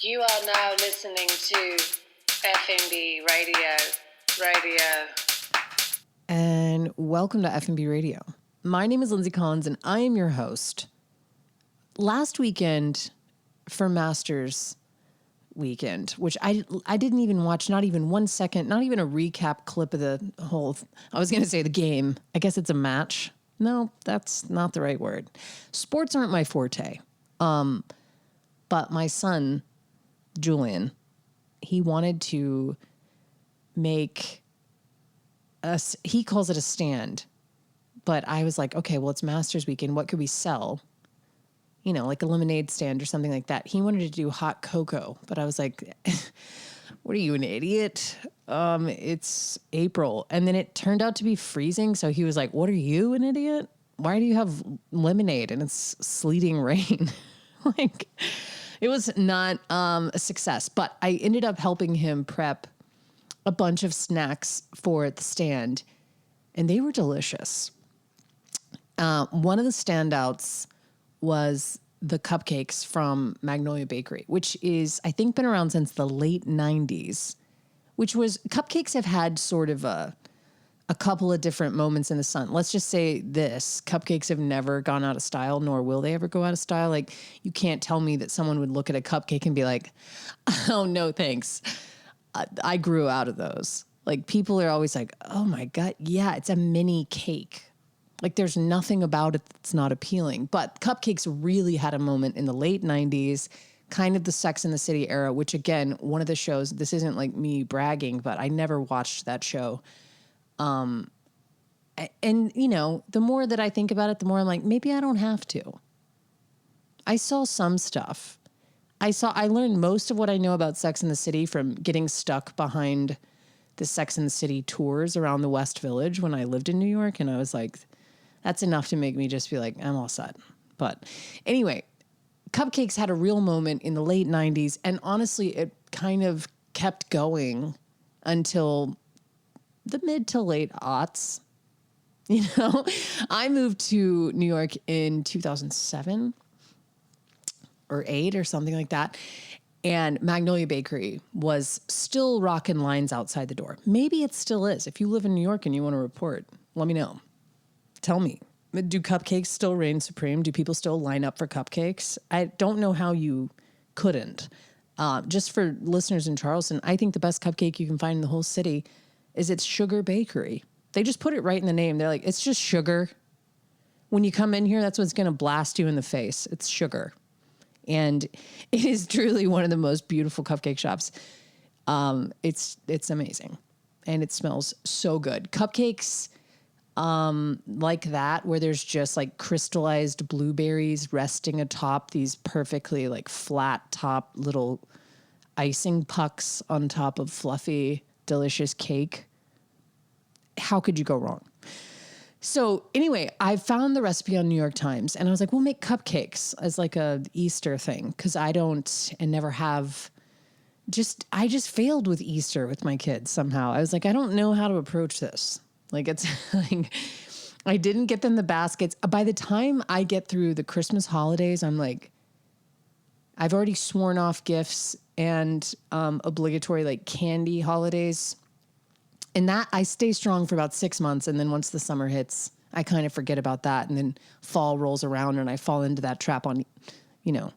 You are now listening to FNB Radio. And welcome to FNB Radio. My name is Lindsay Collins, and I am your host. Last weekend for Masters weekend, which I didn't even watch, not even 1 second, not even a recap clip of the whole, I was going to say the game. I guess it's a match. No, that's not the right word. Sports aren't my forte. But my son, Julian, he wanted to make he calls it a stand, but I was like, okay, well, it's Masters weekend. What could we sell? You know, like a lemonade stand or something like that. He wanted to do hot cocoa, but I was like, what are you, an idiot? It's April. And then it turned out to be freezing. So he was like, what are you, an idiot? Why do you have lemonade and it's sleeting rain? Like, it was not a success, but I ended up helping him prep a bunch of snacks for the stand, and they were delicious. One of the standouts was the cupcakes from Magnolia Bakery, which is, I think, been around since the late 90s, which was, cupcakes have had sort of a couple of different moments in the sun. Let's just say this, cupcakes have never gone out of style, nor will they ever go out of style. Like, you can't tell me that someone would look at a cupcake and be like, oh, no, thanks. I grew out of those. Like, people are always like, oh my God, yeah, it's a mini cake. Like, there's nothing about it that's not appealing. But cupcakes really had a moment in the late 90s, kind of the Sex and the City era, which, again, one of the shows, this isn't like me bragging, but I never watched that show. And, you know, the more that I think about it, the more I'm like, maybe I don't have to. I saw some stuff. I learned most of what I know about Sex and the City from getting stuck behind the Sex and the City tours around the West Village when I lived in New York. And I was like, that's enough to make me just be like, I'm all set. But anyway, cupcakes had a real moment in the late 90s. And honestly, it kind of kept going until the mid to late aughts. You know, I moved to New York in 2007 or 8 or something like that. And Magnolia Bakery was still rocking lines outside the door. Maybe it still is. If you live in New York and you want to report, let me know. Tell me, do cupcakes still reign supreme? Do people still line up for cupcakes? I don't know how you couldn't. Just for listeners in Charleston, I think the best cupcake you can find in the whole city is it's Sugar Bakery. They just put it right in the name. They're like, it's just sugar. When you come in here, that's what's going to blast you in the face. It's sugar. And it is truly one of the most beautiful cupcake shops. It's amazing. And it smells so good. Cupcakes like that, where there's just like crystallized blueberries resting atop these perfectly like flat top little icing pucks on top of fluffy, delicious cake. How could you go wrong? So anyway, I found the recipe on New York Times and I was like, we'll make cupcakes as like a Easter thing. Cause I don't and never have I just failed with Easter with my kids somehow. I was like, I don't know how to approach this. Like, it's like, I didn't get them the baskets. By the time I get through the Christmas holidays, I'm like, I've already sworn off gifts and obligatory like candy holidays. And that I stay strong for about 6 months. And then once the summer hits, I kind of forget about that. And then fall rolls around and I fall into that trap on, you know,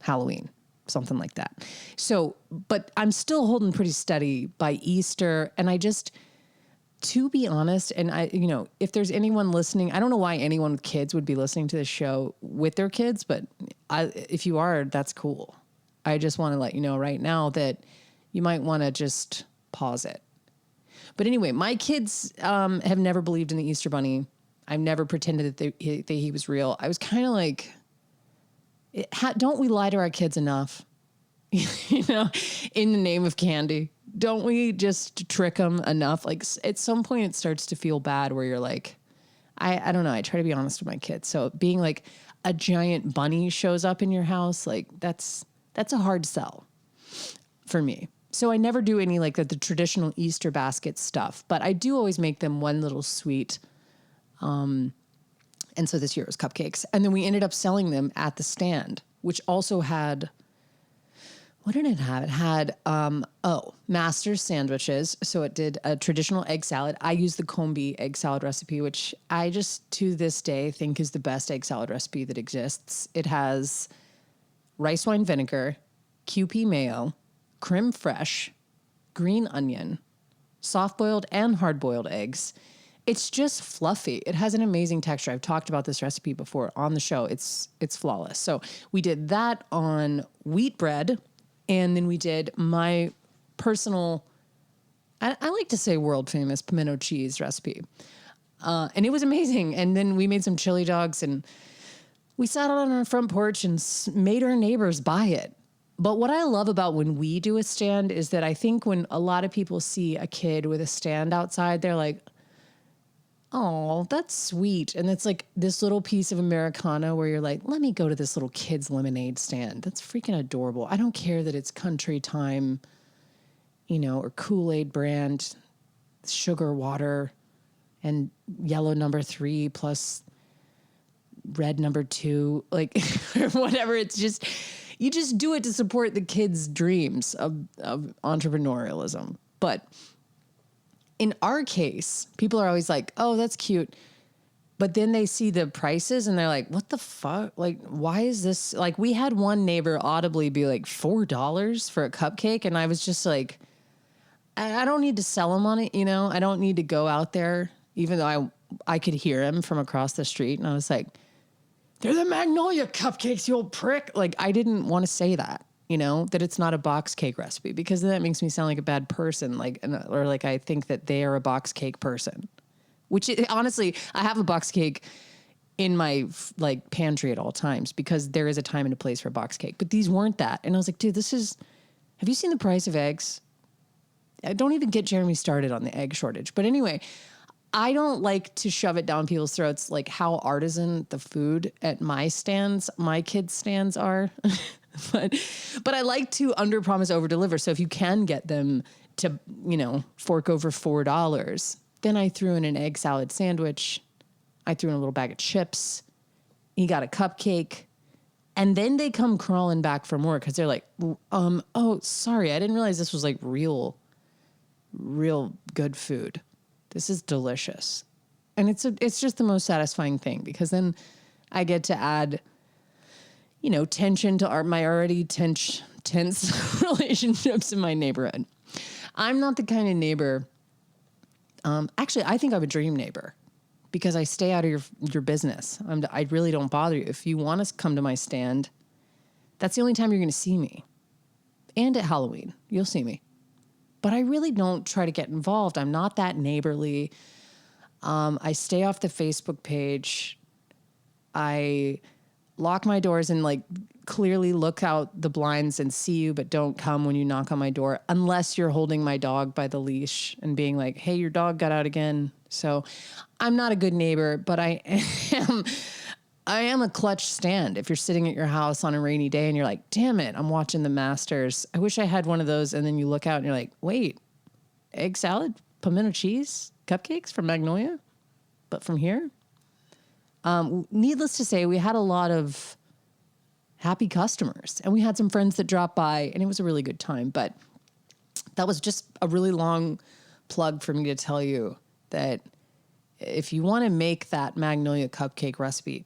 Halloween, something like that. So, but I'm still holding pretty steady by Easter. And I just, to be honest, and I, you know, if there's anyone listening, I don't know why anyone with kids would be listening to this show with their kids, but if you are, that's cool. I just want to let you know right now that you might want to just pause it. But anyway, my kids have never believed in the Easter Bunny. I've never pretended that he was real. I was kind of like, don't we lie to our kids enough? You know, in the name of candy. Don't we just trick them enough? Like, at some point it starts to feel bad where you're like, I don't know. I try to be honest with my kids. So being like a giant bunny shows up in your house, like that's a hard sell for me. So I never do any like the traditional Easter basket stuff, but I do always make them one little sweet. And so this year was cupcakes. And then we ended up selling them at the stand, which also had, what did it have? It had, Master's sandwiches. So it did a traditional egg salad. I used the combi egg salad recipe, which I just to this day think is the best egg salad recipe that exists. It has rice wine vinegar, QP mayo, creme fraiche, green onion, soft-boiled and hard-boiled eggs. It's just fluffy. It has an amazing texture. I've talked about this recipe before on the show. It's flawless. So we did that on wheat bread, and then we did my personal, I like to say world famous pimento cheese recipe. And it was amazing. And then we made some chili dogs, and we sat out on our front porch and made our neighbors buy it. But what I love about when we do a stand is that I think when a lot of people see a kid with a stand outside, they're like, oh, that's sweet. And it's like this little piece of Americana where you're like, let me go to this little kid's lemonade stand. That's freaking adorable. I don't care that it's Country Time, or Kool-Aid brand, sugar water, and yellow number 3 plus red number 2, like or whatever. It's just, you just do it to support the kids' dreams of entrepreneurialism. But in our case, people are always like, oh, that's cute. But then they see the prices and they're like, what the fuck? Like, why is this? Like, we had one neighbor audibly be like, $4 for a cupcake. And I was just like, I don't need to sell him on it. I don't need to go out there, even though I could hear him from across the street. And I was like, they're the Magnolia cupcakes, you old prick. Like, I didn't want to say that, that it's not a box cake recipe, because then that makes me sound like a bad person. Or I think that they are a box cake person, which honestly, I have a box cake in my pantry at all times because there is a time and a place for a box cake, but these weren't that. And I was like, dude, have you seen the price of eggs? I don't even get Jeremy started on the egg shortage. But anyway, I don't like to shove it down people's throats, like how artisan the food at my kids' stands are. but I like to underpromise, overdeliver. So if you can get them to, fork over $4, then I threw in an egg salad sandwich. I threw in a little bag of chips. He got a cupcake. And then they come crawling back from work because they're like, oh, sorry, I didn't realize this was like real good food. This is delicious. And it's just the most satisfying thing, because then I get to add, tension to my already tense relationships in my neighborhood. I'm not the kind of neighbor. Actually, I think I'm a dream neighbor because I stay out of your business. I really don't bother you. If you want to come to my stand, that's the only time you're going to see me. And at Halloween, you'll see me. But I really don't try to get involved. I'm not that neighborly. I stay off the Facebook page. I lock my doors and clearly look out the blinds and see you, but don't come when you knock on my door, unless you're holding my dog by the leash and being like, hey, your dog got out again. So I'm not a good neighbor, but I am a clutch stand. If you're sitting at your house on a rainy day and you're like, damn it, I'm watching the Masters. I wish I had one of those. And then you look out and you're like, wait, egg salad, pimento cheese, cupcakes from Magnolia, but from here. Needless to say, we had a lot of happy customers, and we had some friends that dropped by, and it was a really good time. But that was just a really long plug for me to tell you that if you want to make that Magnolia cupcake recipe,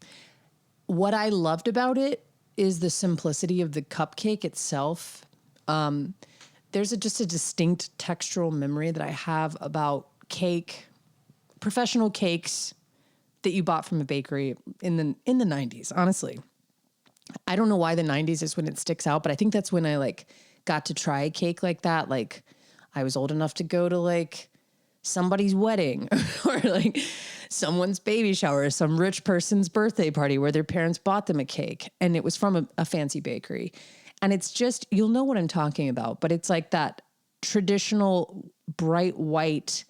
what I loved about it is the simplicity of the cupcake itself. There's just a distinct textural memory that I have about cake, professional cakes that you bought from a bakery in the 90s, honestly. I don't know why the 90s is when it sticks out, but I think that's when I got to try a cake like that. I was old enough to go to somebody's wedding or someone's baby shower, some rich person's birthday party where their parents bought them a cake, and it was from a fancy bakery. And it's just, you'll know what I'm talking about, but it's like that traditional bright white,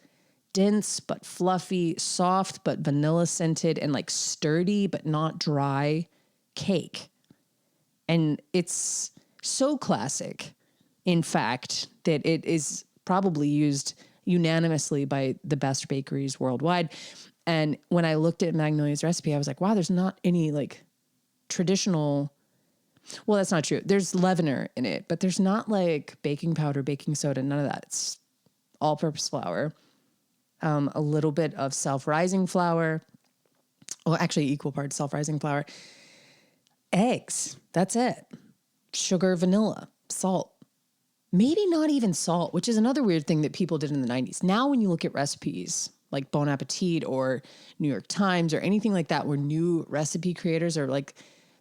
dense but fluffy, soft but vanilla scented, and sturdy but not dry cake. And it's so classic, in fact, that it is probably used unanimously by the best bakeries worldwide. And when I looked at Magnolia's recipe, I was like, wow, there's not any traditional Well, that's not true. There's leavener in it, but there's not like baking powder, baking soda, none of that. It's all-purpose flour, a little bit of self-rising flour. Well, actually equal parts self-rising flour, eggs. That's it. Sugar, vanilla, salt. Maybe not even salt, which is another weird thing that people did in the 90s. Now, when you look at recipes like Bon Appetit or New York Times or anything like that, where new recipe creators are like,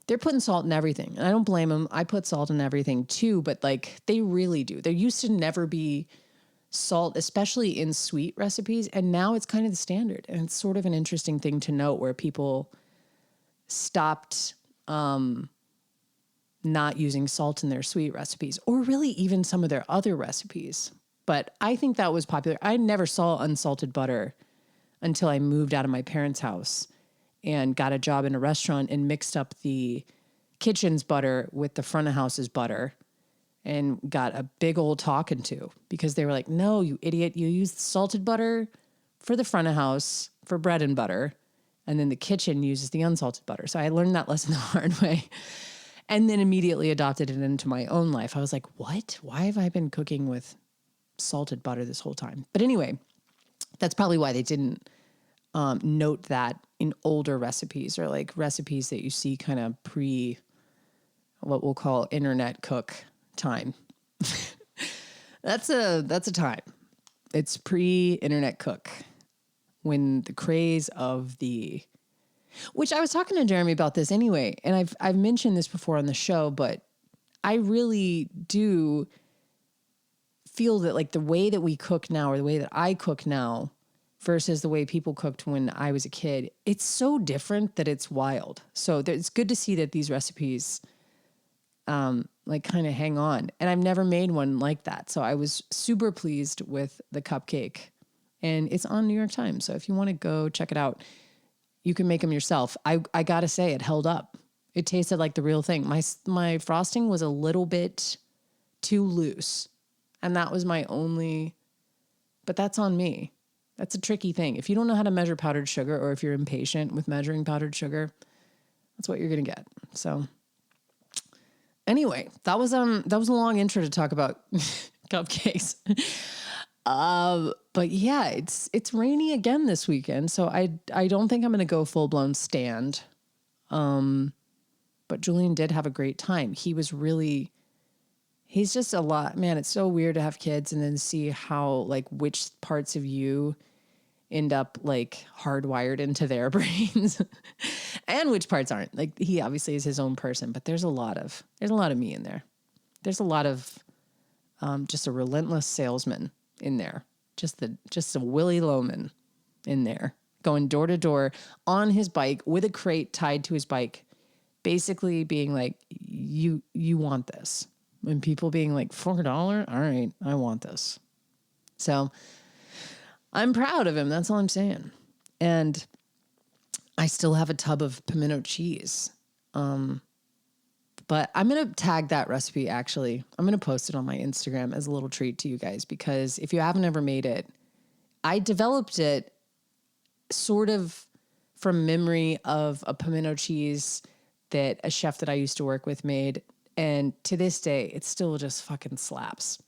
they're putting salt in everything. And I don't blame them. I put salt in everything too, but like they really do. There used to never be salt, especially in sweet recipes. And now it's kind of the standard. And it's sort of an interesting thing to note where people stopped not using salt in their sweet recipes, or really even some of their other recipes. But I think that was popular. I never saw unsalted butter until I moved out of my parents' house and got a job in a restaurant and mixed up the kitchen's butter with the front of house's butter and got a big old talking to, because they were like, no, you idiot, you use salted butter for the front of house for bread and butter, and then the kitchen uses the unsalted butter. So I learned that lesson the hard way. And then immediately adopted it into my own life. I was like, what? Why have I been cooking with salted butter this whole time? But anyway, that's probably why they didn't note that in older recipes, or like recipes that you see kind of pre what we'll call internet cook time. That's a time. It's pre-internet cook, when the craze of which I was talking to Jeremy about this anyway, and I've mentioned this before on the show, but I really do feel that like the way that we cook now, or the way that I cook now versus the way people cooked when I was a kid, it's so different that it's wild. So it's good to see that these recipes like kind of hang on. And I've never made one like that. So I was super pleased with the cupcake, and it's on New York Times. So if you want to go check it out, you can make them yourself. I gotta say, it held up. It tasted like the real thing. My frosting was a little bit too loose, and that was my only, but that's on me. That's a tricky thing. If you don't know how to measure powdered sugar, or if you're impatient with measuring powdered sugar, that's what you're going to get. So anyway, that was a long intro to talk about cupcakes. But yeah, it's rainy again this weekend, so I don't think I'm going to go full blown stand. But Julian did have a great time. He's just a lot, man. It's so weird to have kids and then see how like which parts of you end up like hardwired into their brains and which parts aren't. Like he obviously is his own person, but there's a lot of me in there. There's a lot of, just a relentless salesman in there. Just a Willy Loman in there, going door to door on his bike with a crate tied to his bike, basically being like, you want this. And people being like, $4? All right, I want this. So I'm proud of him. That's all I'm saying. And I still have a tub of pimento cheese. But I'm going to tag that recipe, actually. I'm going to post it on my Instagram as a little treat to you guys, because if you haven't ever made it, I developed it sort of from memory of a pimento cheese that a chef that I used to work with made. And to this day, it still just fucking slaps.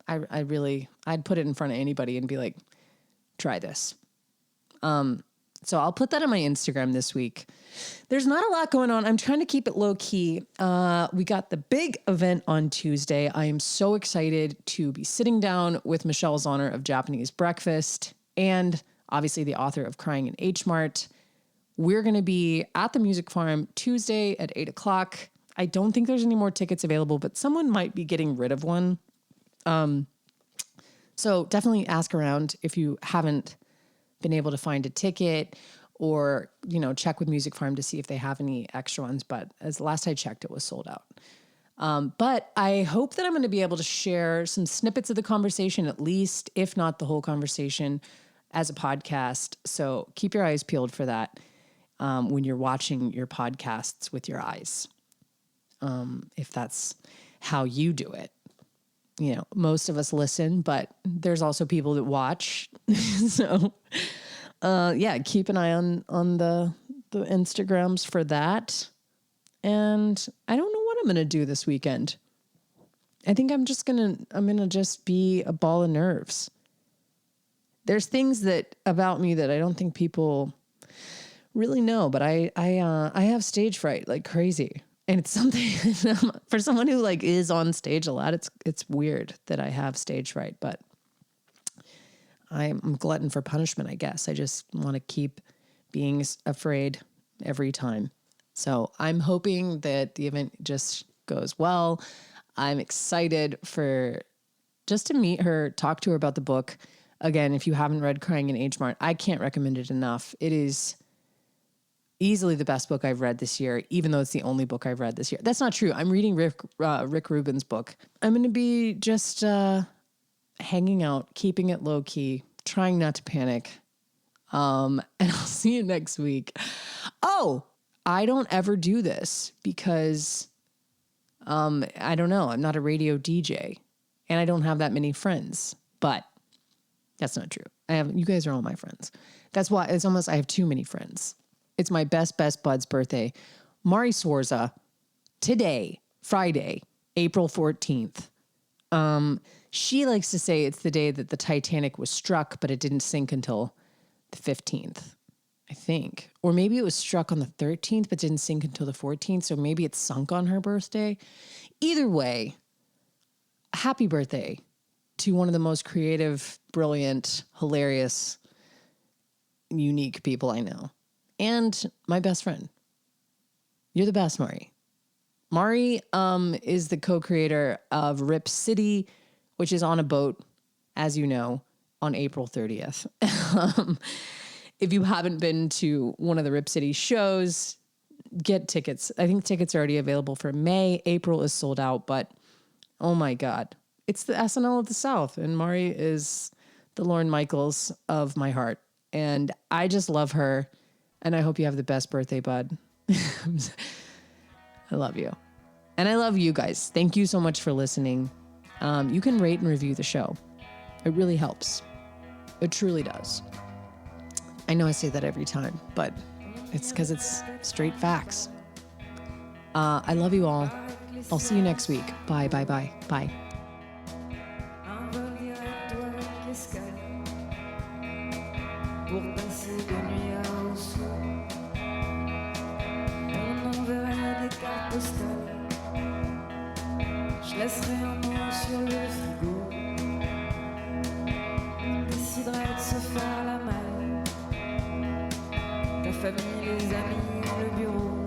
I'd put it in front of anybody and be like, try this. So I'll put that on my Instagram this week. There's not a lot going on. I'm trying to keep it low key. We got the big event on Tuesday. I am so excited to be sitting down with Michelle Zauner of Japanese Breakfast, and obviously the author of Crying in H Mart. We're going to be at the Music Farm Tuesday at 8:00. I don't think there's any more tickets available, but someone might be getting rid of one. So definitely ask around if you haven't been able to find a ticket, or, check with Music Farm to see if they have any extra ones. But as the last I checked, it was sold out. But I hope that I'm going to be able to share some snippets of the conversation, at least, if not the whole conversation, as a podcast. So keep your eyes peeled for that when you're watching your podcasts with your eyes. If that's how you do it. Most of us listen, but there's also people that watch. So, keep an eye on the Instagrams for that. And I don't know I'm going to do this weekend. I think I'm going to just be a ball of nerves. There's things about me that I don't think people really know, but I have stage fright like crazy. And it's something for someone who like is on stage a lot. It's weird that I have stage fright, but I'm a glutton for punishment, I guess. I just want to keep being afraid every time. So I'm hoping that the event just goes well. I'm excited just to meet her, talk to her about the book. Again, if you haven't read Crying in Age Mart, I can't recommend it enough. It is easily the best book I've read this year, even though it's the only book I've read this year. That's not true. I'm reading Rick Rubin's book. I'm going to be just hanging out, keeping it low key, trying not to panic. And I'll see you next week. Oh, I don't ever do this because, I don't know. I'm not a radio DJ and I don't have that many friends, but that's not true. You guys are all my friends. That's why it's almost, I have too many friends. It's my best bud's birthday. MAARI SUORSA today, Friday, April 14th. She likes to say it's the day that the Titanic was struck, but it didn't sink until the 15th, I think. Or maybe it was struck on the 13th, but didn't sink until the 14th. So maybe it sunk on her birthday. Either way, happy birthday to one of the most creative, brilliant, hilarious, unique people I know. And my best friend. You're the best, MAARI. MAARI is the co-creator of Rip City, which is on a boat, as you know, on April 30th. If you haven't been to one of the Rip City shows, get tickets. I think tickets are already available for May. April is sold out, but oh my God. It's the SNL of the South, and MAARI is the Lorne Michaels of my heart. And I just love her. And I hope you have the best birthday, bud. I love you. And I love you guys. Thank you so much for listening. You can rate and review the show. It really helps. It truly does. I know I say that every time, but it's because it's straight facts. I love you all. I'll see you next week. Bye, bye, bye, bye. Pour passer des nuits à Oslo, on enverrait des cartes postales. Je laisserai un mot sur le frigo. On déciderait de se faire la malle. Ta famille, les amis, le bureau.